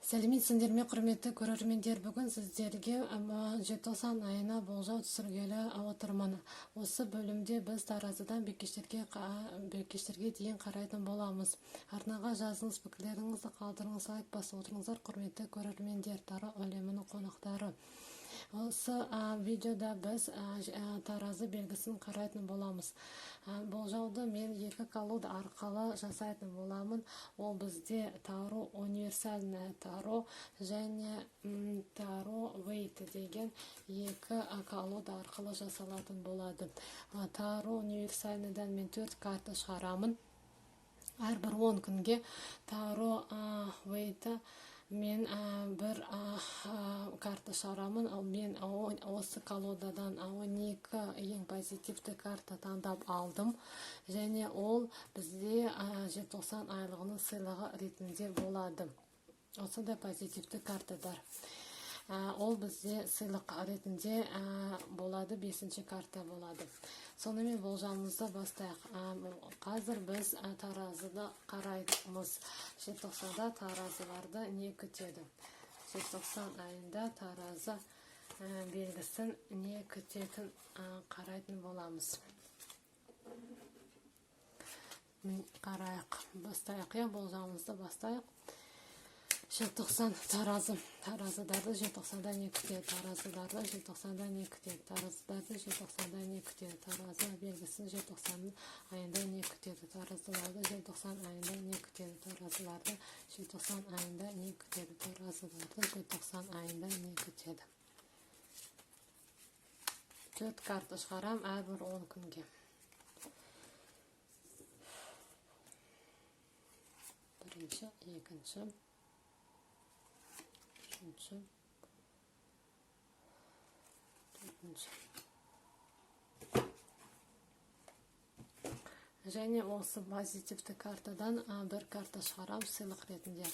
Сәлеметсіңдер ме, құрметті көрермендер, бүгін сіздерге желтоқсан айына болжау түсіргелі отырмын. Осы бөлімде біз таразыдан бекештерге дейін қарайтын боламыз. Арнаға жазыңыз, пікірлеріңізді қалдырыңыз, лайк басып отырыңыздар, құрметті көрермендер, тары әлемінің қонақтары. Осы видеода біз таразы белгісін қарайтын боламыз. Болжауды мен екі колода арқылы жасайтын боламын. Ол бізде Таро универсальный таро және Таро вейт деген екі колода арқылы жасалатын болады. Таро универсальныйдан мен 4 карта шығарамын. Әрбір 10 күнге Таро вейті мен бір карта шығарамын. Мен осы колодадан 12 ең позитивті карта таңдап алдым. Және ол бізде желтоқсан айлығының сыйлығы ретінде болады. Осындай позитивті картадар. Ол бізде сыйлық ретінде болады, 5-ші карта болады. Сонымен болжамымызды бастайық. Қазір біз таразыда қараймыз. Желтоқсанда таразыларды не күтеді? Желтоқсан айында таразы белгісін не күтетін қарайтын боламыз. Қарайық, бастайық, болжамымызды бастайық. Желтоқсан таразыларды желтоқсанда не күтеді? Таразыларды желтоқсанда не күтеді? Таразыларды желтоқсанда не күтеді? Таразы белгісін желтоқсан айында не күтеді? Таразыларды желтоқсан айында не күтеді? Таразыларды желтоқсан айында не күтеді? Таразыларды желтоқсан айында не күтеді? 4 карта шығарам, әрбір 10 күнге. Бірінші, екінші, үшінші, төртінші. Және осы позитивті картадан бір карта шығарам сыйлық ретінде.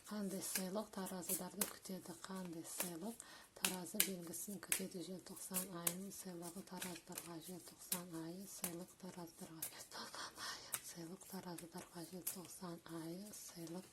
Қандай сыйлық таразыларды күтеді? Қандай сыйлық таразы белгісін күтеді? Желтоқсан айының сыйлығы таразыларға, желтоқсан айы сыйлық таразыларға, желтоқсан айы сыйлық таразыларға, желтоқсан айы сыйлық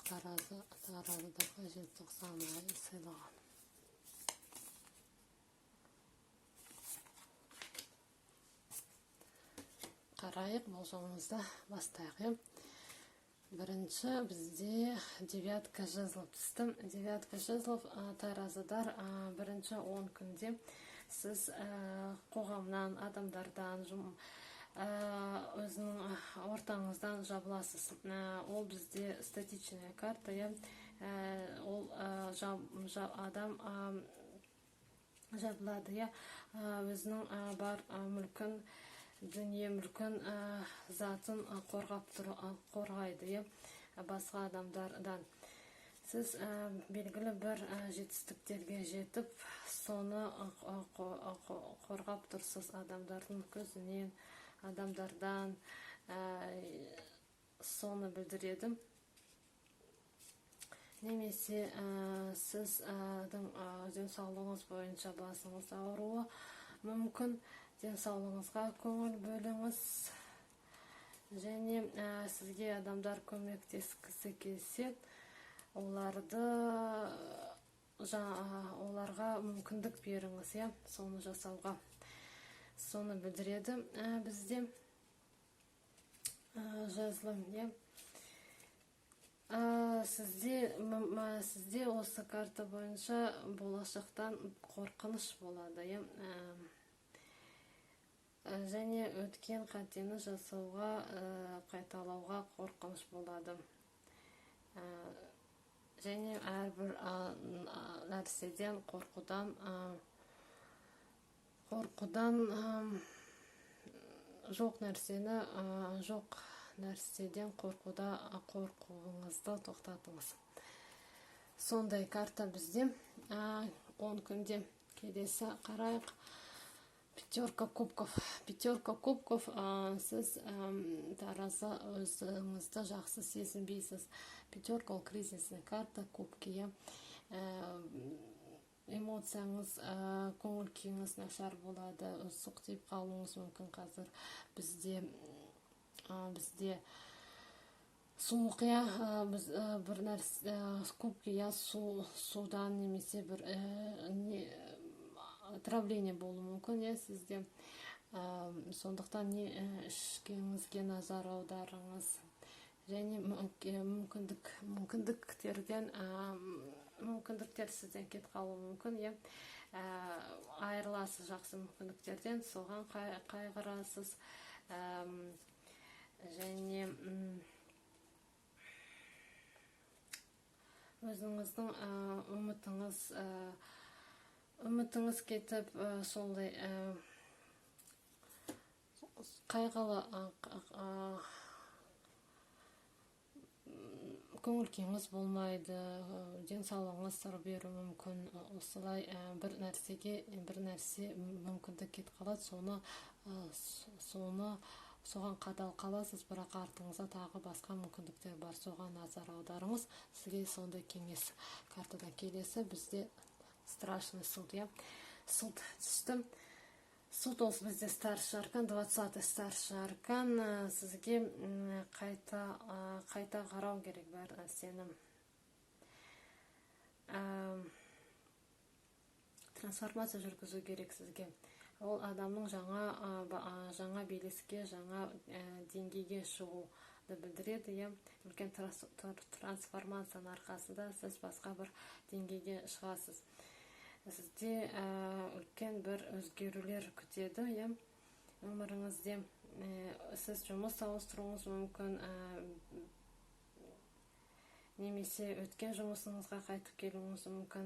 таразыларға, желтоқсан айы сыйлығы. Қарайық, болжауымызды бастайық. Бірінші бізде 9 жезлов түсті. 9 жезлов таразыдар бірінші 10 күнде сіз қоғамнан, адамдардан, өзінің ортаңыздан жабыласыз. Ол бізде статичная карта. Ол адам жабылады, өзінің бар мүлкін, дүние мүлкін, затын қорғайды басқа адамдардан. Сіз белгілі бір жетістіктерге жетіп, соны қорғап тұрсыз адамдардың көзінен, адамдардан, соны білдіреді. Немесе сіздің денсаулығыңыз бойынша басыңыз ауруы мүмкін. Денсаулығыңызға көңіл бөліңіз. Және сізге адамдар көмектескісі келсе, оларға мүмкіндік беріңіз, соны жасауға. Соны білдіреді бізде жезлым. Сізде осы карта бойынша болашақтан қорқыныш болады. Және өткен қатені жасауға, қайталауға қорқыныш болады. Және әрбір нәрседен қорқудан жоқ нәрседен қорқуыңызды тоқтатыңыз. Сондай карта бізде 10 күнде. Келесі қарайық. Пятерка кубков. Пятерка кубков, сіз таразы өзіңізді жақсы сезінбейсіз. Пятерка ол кризисный карта, кубки. Эмоцияңыз, көңіл күйіңіз нашар болады, сұқтеп қалуыңыз мүмкін қазір. Бізде суық, біз бір нәрсе көп судан немесе бір отравление болуы мүмкін, сізде. Сондықтан ішкеңізге назар аударыңыз. Және мүмкіндіктер сізден кетіп қалуы мүмкін, айырыласыз жақсы мүмкіндіктерден, соған қайғырасыз. Және өзіңіздің үмітіңіз кетіп, сондай қайғылы көңіл күйіңіз болмайды, денсаулығыңыз сыр беруі мүмкін. Осылай бір нәрсе мүмкіндік кетіп қалады, соған қадал қаласыз, бірақ артыңызда тағы басқа мүмкіндіктер бар, соған назар аударыңыз. Сізге сондай кеңес. Картадан келесі бізде страшный суд, суд түсті. Суд ол бізде старший аркан, 20-й старший аркан. Сізге қайта қарау керек бар сенім. Трансформация жүргізу керек сізге. Ол адамның жаңа белеске, жаңа деңгейге шығуды білдіреді. Үлкен трансформацияның арқасында сіз басқа бір деңгейге шығасыз. Сізде үлкен бір өзгерулер күтеді, өміріңізде. Сіз жұмыс ауыстыруыңыз мүмкін, немесе өткен жұмысыңызға қайтып келуіңіз мүмкін.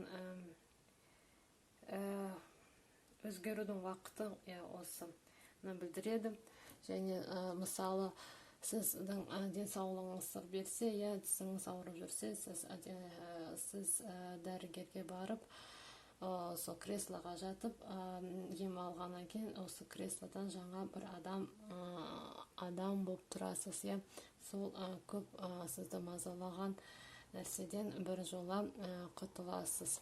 Өзгерудің уақыты осыны білдіреді. Және мысалы, сіздің денсаулығыңыз сыр берсе, тісіңіз ауырып жүрсе, сіз дәрігерге барып, сол креслоға жатып, ем алғаннан кейін, осы креслодан жаңа бір адам болып тұрасыз. Сол көп сізді мазалаған нәрседен бір жола құтыласыз.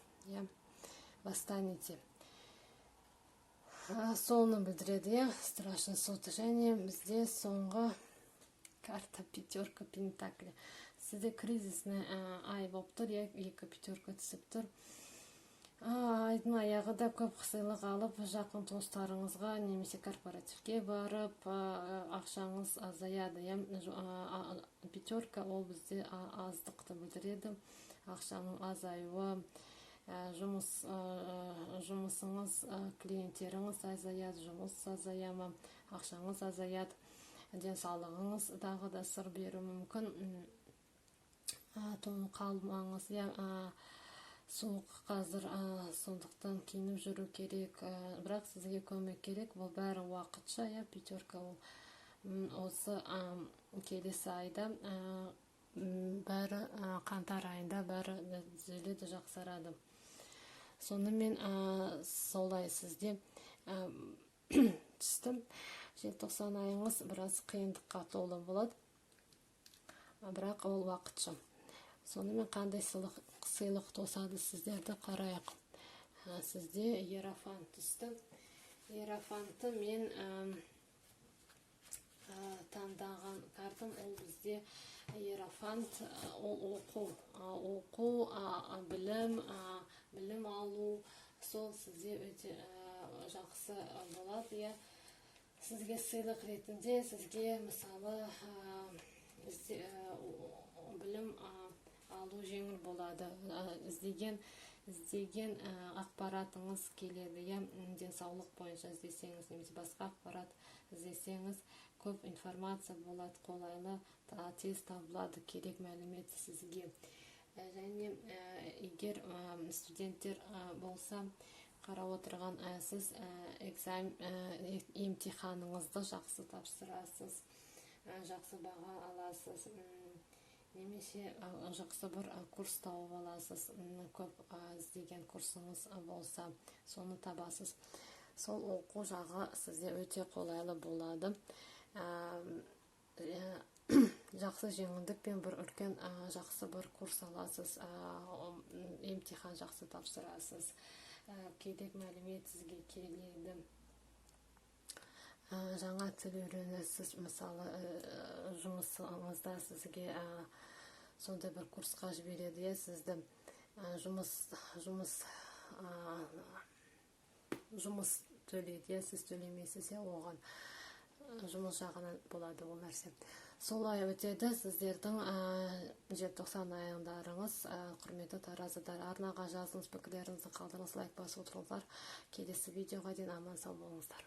Восстанете. Соны білдіреді, страшный суд. Және бізде соңғы карта 5 пентаклей. Сізде кризисный ай болып тұр, 2 пятерка түсіп тұр. Айдың аяғы да көп сыйлық алып, жақын туыстарыңызға немесе корпоративке барып, ақшаңыз азаяды. Пятерка ол бізде аздықты білдіреді, ақшаның азаюы, жұмысыңыз, клиенттеріңіз азаяды, жұмыс азаяма, ақшаңыз азаяды, денсаулығыңыз дағы да сыр беру мүмкін. Тоңып қалмаңыз, суық қазір, сондықтан киініп жүру керек, бірақ сізге көмек керек, бұл бәрі уақытша. Пятерка ол осы келесі айда, бәрі қаңтар айында бәрі түзеледі, жақсарады. Сонымен солай сізде түсті. Желтоқсан айыңыз біраз қиындыққа толы болады, бірақ ол уақытша. Сонымен қандай сыйлық тосады сіздерді қарайық. Сізде Иерофант түсті. Иерофантты мен таңдаған картам, ол бізде Иерофант, ол оқу, білім алу, сол сізде өте жақсы болады. Сізге сыйлық ретінде, сізге мысалы білім алу жеңіл болады. Іздеген ақпаратыңыз келеді. Денсаулық бойынша іздесеңіз, немесе басқа ақпарат іздесеңіз, көп информация болады, қолайлы, тез табылады керек мәлімет сізге. Және егер студенттер болса, қарап отырған, сіз емтиханыңызды жақсы тапсырасыз, жақсы баға аласыз, немесе жақсы бір курс тауып аласыз. Көп іздеген курсыңыз болса, соны табасыз. Сол оқу жағы сізде өте қолайлы болады. Жақсы жеңілдікпен бір үлкен жақсы бір курс аласыз, емтихан жақсы тапсырасыз, керек мәлімет сізге келеді. жаңа тіл үйренесіз, мысалы жұмысыңызда сізге сондай бір курсқа жібереді, сізді жұмыс төлейді, сіз төлемейсіз, оған жұмыс жағынан болады ол нәрсе. Солай өтеді сіздердің желтоқсан айындарыңыз. Құрметті таразыдар, арнаға жазыңыз, пікірлеріңізді қалдырыңыз, лайк басып отырыңыздар. Келесі видеоға дейін аман сау болыңыздар.